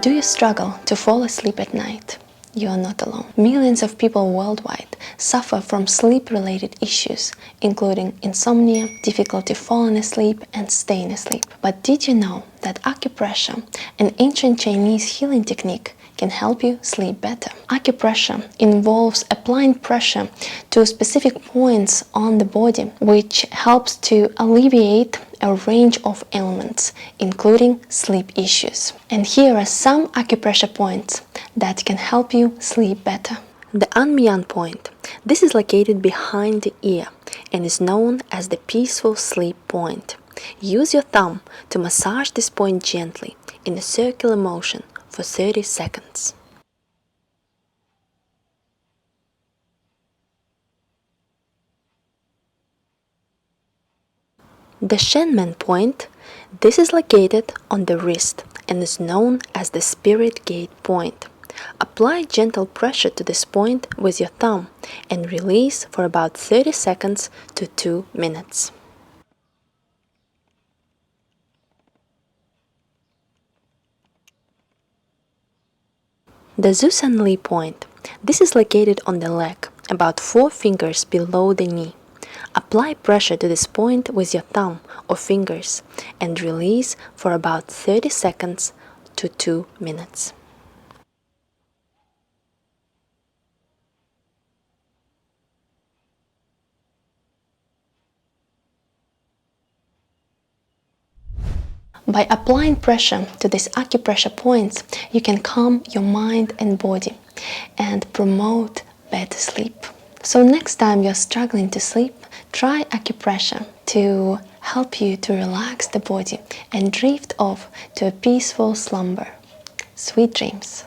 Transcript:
Do you struggle to fall asleep at night? You are not alone. Millions of people worldwide suffer from sleep-related issues, including insomnia, difficulty falling asleep, and staying asleep. But did you know that acupressure, an ancient Chinese healing technique, can help you sleep better? Acupressure involves applying pressure to specific points on the body, which helps to alleviate a range of ailments, including sleep issues. And here are some acupressure points that can help you sleep better. The Unmione Point. This is located behind the ear and is known as the peaceful sleep point. Use your thumb to massage this point gently in a circular motion for 30 seconds. The Sherman Point. This is located on the wrist and is known as the Spirit Gate Point. Apply gentle pressure to this point with your thumb and release for about 30 seconds to 2 minutes. The Zeus Lee Point. This is located on the leg, about 4 fingers below the knee. Apply pressure to this point with your thumb or fingers and release for about 30 seconds to 2 minutes. By applying pressure to these acupressure points, you can calm your mind and body and promote better sleep. So next time you're struggling to sleep, try acupressure to help you to relax the body and drift off to a peaceful slumber. Sweet dreams.